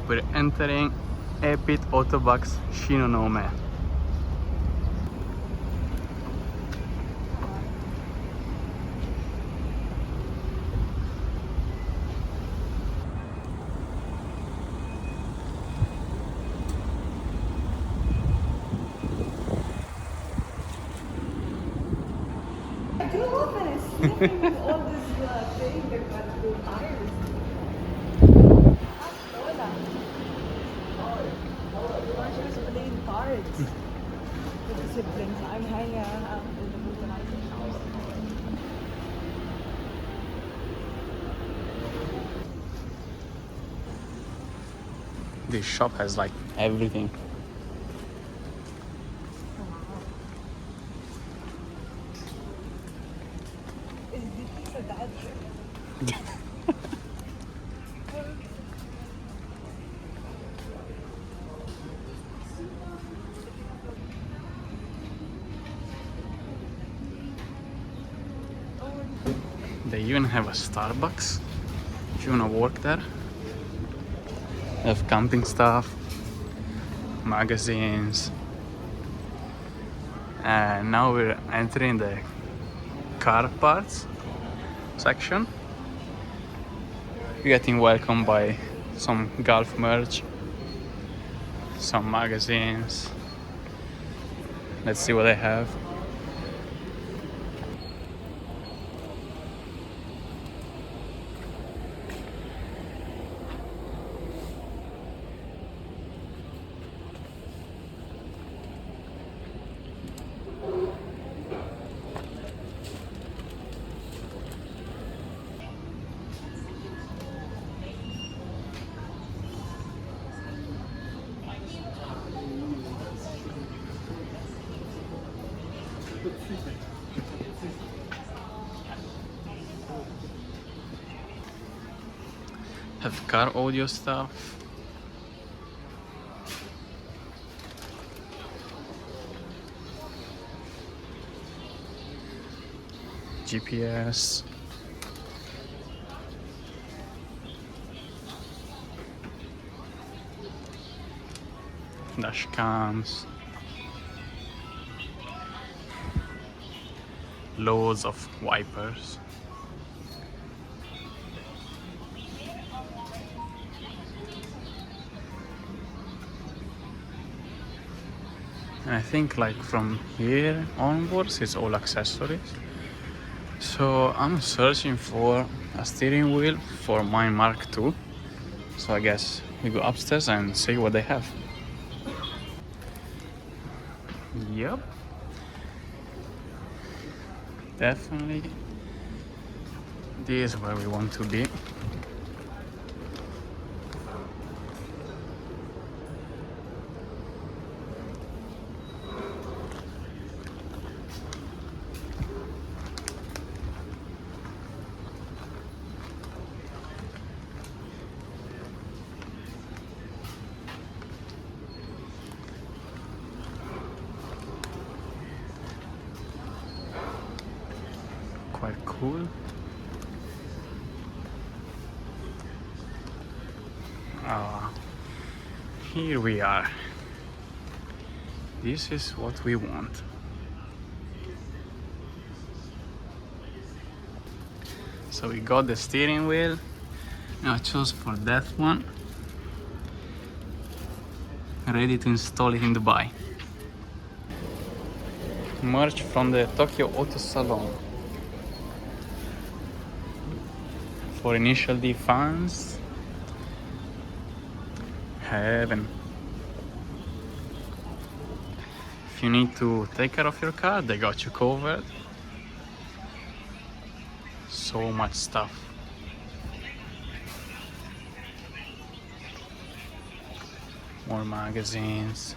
We're entering Epit Autobox Shinonome. I grew up and I sniffing with all this thing that got through tires. Hola. She was playing cards with the siblings. I'm hanging out in the vulcanizing house. This shop has like everything. Is this a bad trip? They even have a Starbucks if you wanna work there. They have camping stuff, magazines, and now we're entering the car parts section. We're getting welcomed by some golf merch, some magazines. Let's see what they have. Have car audio stuff. GPS. Dash cams. Loads of wipers. And I think like from here onwards it's all accessories. So I'm searching for a steering wheel for my Mark II. So I guess we go upstairs and see what they have. Yep. Definitely. This is where we want to be. Quite cool. Here we are. This is what we want. So we got the steering wheel. Now I chose for that one. Ready to install it in Dubai. Merch from the Tokyo Auto Salon. For initial D fans. Heaven. If you need to take care of your car, they got you covered. So much stuff. More magazines.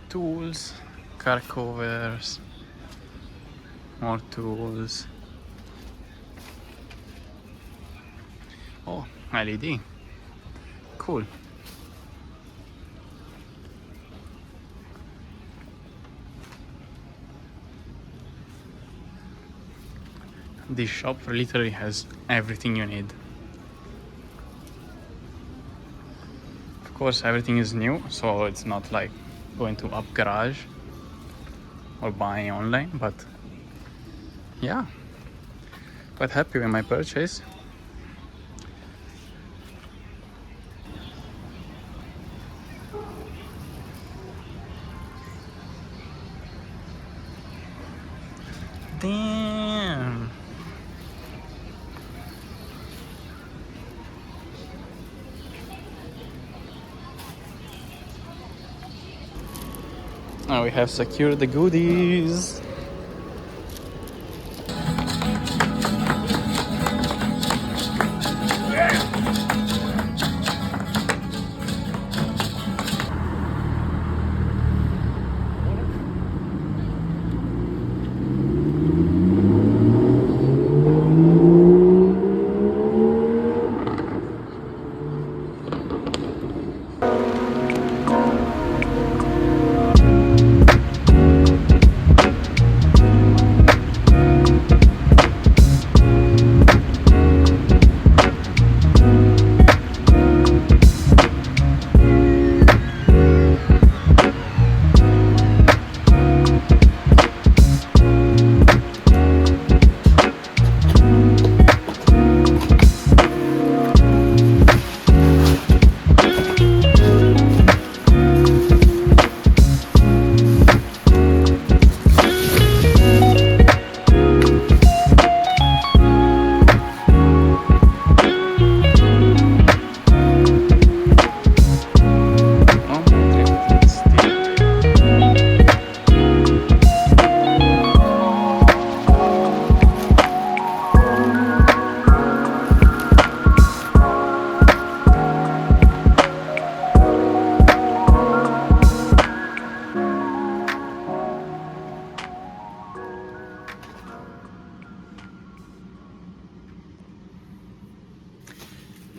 Tools, car covers, more tools. Oh, LED. Cool. this shop literally has everything you need. Of course, everything is new, so it's not like going to Up Garage or buying online, but yeah, quite happy with my purchase. Damn. Now we have secured the goodies.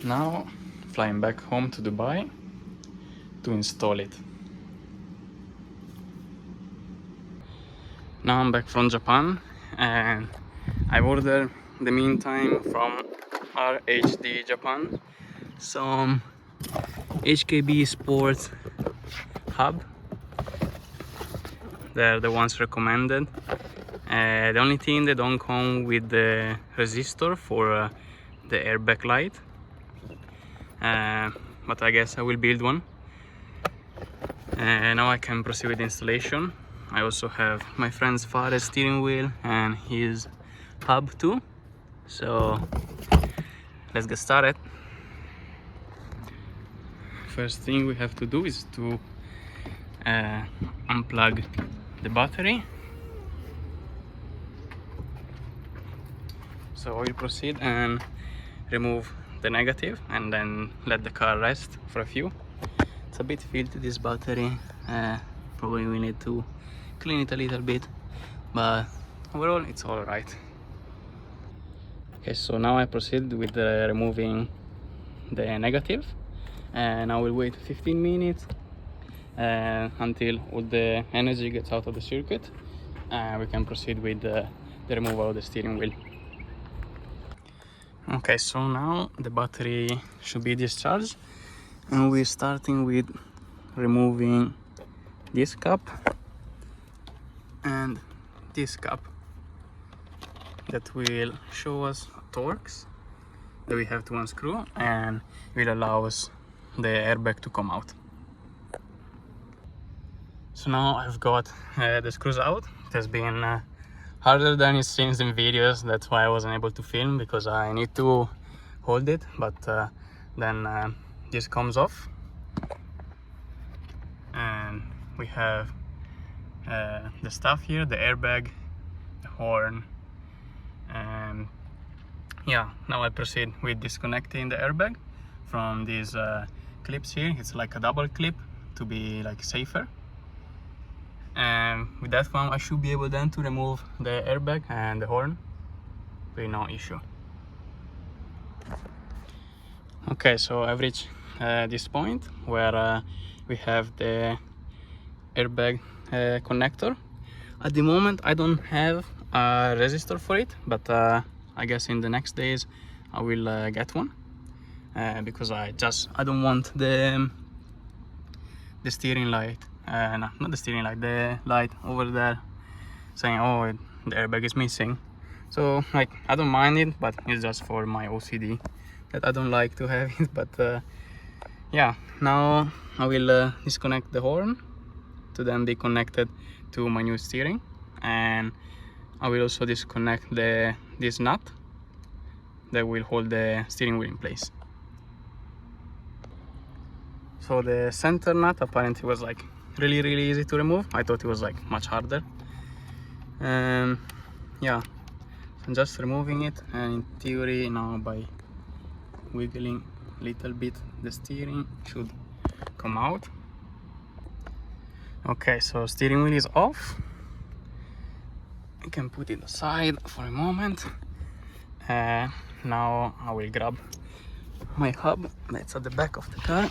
Now flying back home to Dubai to install it. Now I'm back from Japan and I ordered in the meantime from RHD Japan some HKB Sports hub. They're the ones recommended. The only thing, they don't come with the resistor for the airbag light, but I guess I will build one. Now I can proceed with the installation. I also have my friend's father's steering wheel and his hub too, so let's get started. First thing we have to do is to unplug the battery. So we'll proceed and remove the negative and then let the car rest for a few. It's a bit filthy, this battery. Probably we need to clean it a little bit, but overall it's all right. Okay, so now I proceed with removing the negative, and I will wait 15 minutes until all the energy gets out of the circuit, and we can proceed with the removal of the steering wheel. Okay, so now the battery should be discharged, and we're starting with removing this cap and this cap that will show us torques that we have to unscrew and will allow us the airbag to come out. So now I've got the screws out. It has been harder than it seems in videos. That's why I wasn't able to film, because I need to hold it, but then this comes off and we have the stuff here, the airbag, the horn, and yeah, now I proceed with disconnecting the airbag from these clips here. It's like a double clip to be like safer, and with that one I should be able then to remove the airbag and the horn with no issue. Okay, so I've reached this point where we have the airbag connector. At the moment I don't have a resistor for it, but I guess in the next days I will get one, because I don't want the steering light, no, not the steering light, the light over there saying, oh, the airbag is missing. So like, I don't mind it, but it's just for my OCD that I don't like to have it. But yeah, now I will disconnect the horn to then be connected to my new steering, and I will also disconnect this nut that will hold the steering wheel in place. So the center nut apparently was like really easy to remove. I thought it was like much harder. Yeah, so I'm just removing it, and in theory now by wiggling a little bit the steering should come out. Okay, so steering wheel is off. I can put it aside for a moment. Now I will grab my hub that's at the back of the car,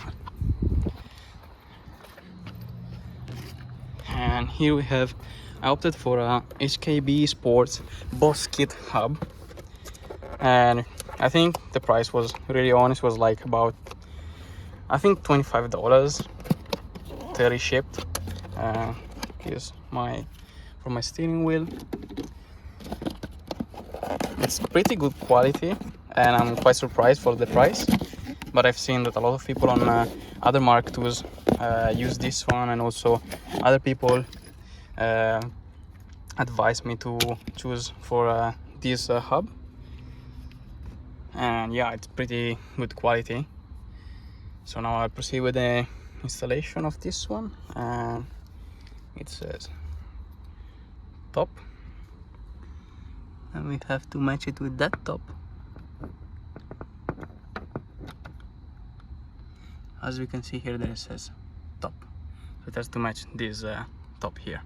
and here we have, I opted for a HKB Sports Boss Kit hub, and I think the price was really honest, was like about, I think $25 30 shipped. Here's for my steering wheel. It's pretty good quality, and I'm quite surprised for the price, but I've seen that a lot of people on other Mark IIs use this one, and also other people advise me to choose for this hub, and yeah, it's pretty good quality. So now I'll proceed with the installation of this one, and it says top, and we have to match it with that top. As we can see here, there it says top, so it has to match this top here.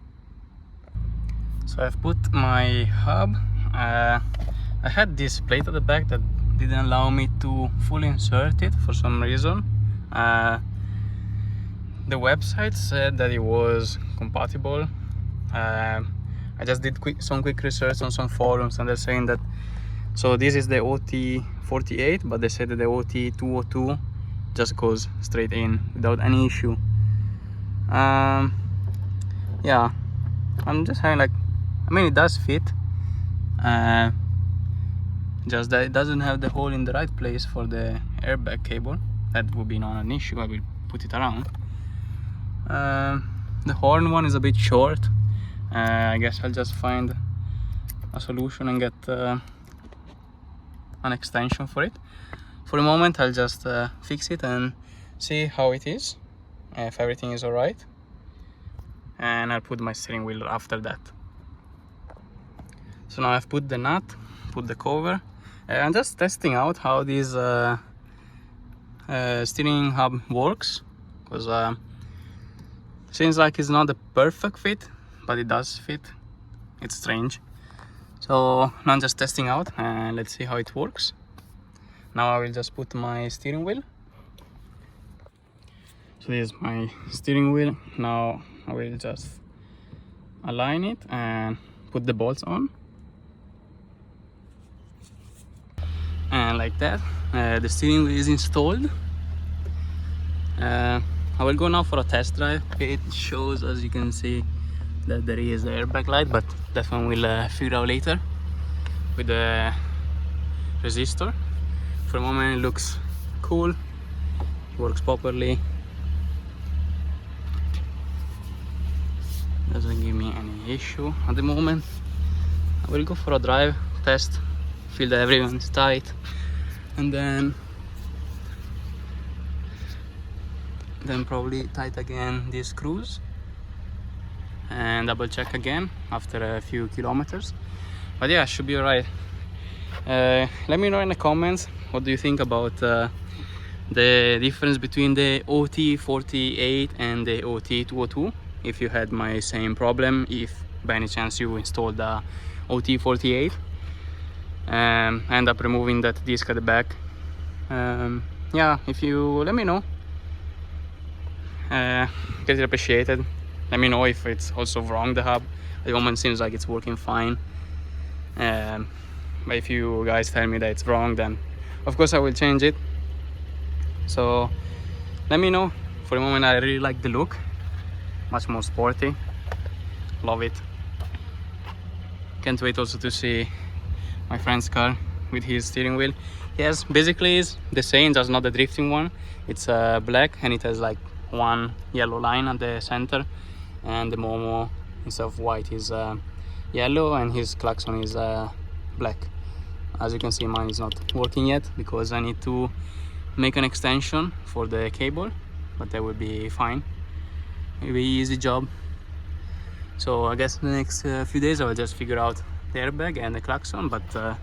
So I've put my hub. I had this plate at the back that didn't allow me to fully insert it for some reason. The website said that it was compatible. I just did some quick research on some forums, and they're saying that, so this is the OT48, but they said that the OT202 just goes straight in without any issue. Yeah, I'm just having like, I mean, it does fit, just that it doesn't have the hole in the right place for the airbag cable. That would be not an issue. I will put it around. The horn one is a bit short. I guess I'll just find a solution and get an extension for it. For the moment, I'll just fix it and see how it is, if everything is alright, and I'll put my steering wheel after that. So now I've put the nut, put the cover, and I'm just testing out how this steering hub works, because seems like it's not the perfect fit, but it does fit. It's strange. So now I'm just testing out, and let's see how it works. Now I will just put my steering wheel. So this is my steering wheel. Now I will just align it and put the bolts on. And like that, the steering wheel is installed. I will go now for a test drive. It shows, as you can see, that there is the airbag light, but that one we'll figure out later with the resistor. For the moment it looks cool, works properly, doesn't give me any issue at the moment. I will go for a drive test, feel that everyone is tight, and then probably tight again these screws and double check again after a few kilometers. But yeah, should be alright. Let me know in the comments, what do you think about the difference between the OT48 and the OT202, if you had my same problem, if by any chance you installed the OT48 and end up removing that disc at the back. Yeah, if you let me know, get it appreciated. Let me know if it's also wrong, the hub. At the moment seems like it's working fine. but if you guys tell me that it's wrong, then of course I will change it. So let me know. For the moment, I really like the look, much more sporty, love it. Can't wait also to see my friend's car with his steering wheel. Yes, basically it's the same, just not the drifting one. It's black, and it has like one yellow line at the center, and the MOMO instead of white is yellow, and his klaxon is black. As you can see, mine is not working yet because I need to make an extension for the cable, but that will be fine. It'll be easy job. So I guess the next few days I will just figure out the airbag and the klaxon, but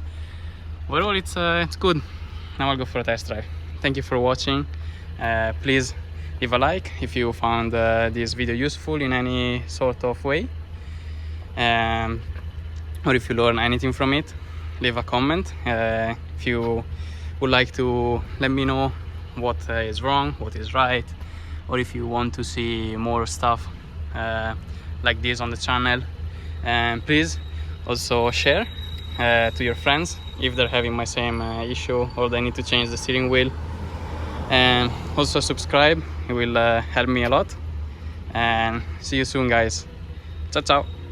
overall it's good. Now I'll go for a test drive. Thank you for watching. Please leave a like if you found this video useful in any sort of way, or if you learn anything from it. Leave a comment. If you would like to let me know what is wrong, what is right, or if you want to see more stuff like this on the channel, and please also share to your friends if they're having my same issue or they need to change the steering wheel, and also subscribe. It will help me a lot, and see you soon, guys. Ciao ciao.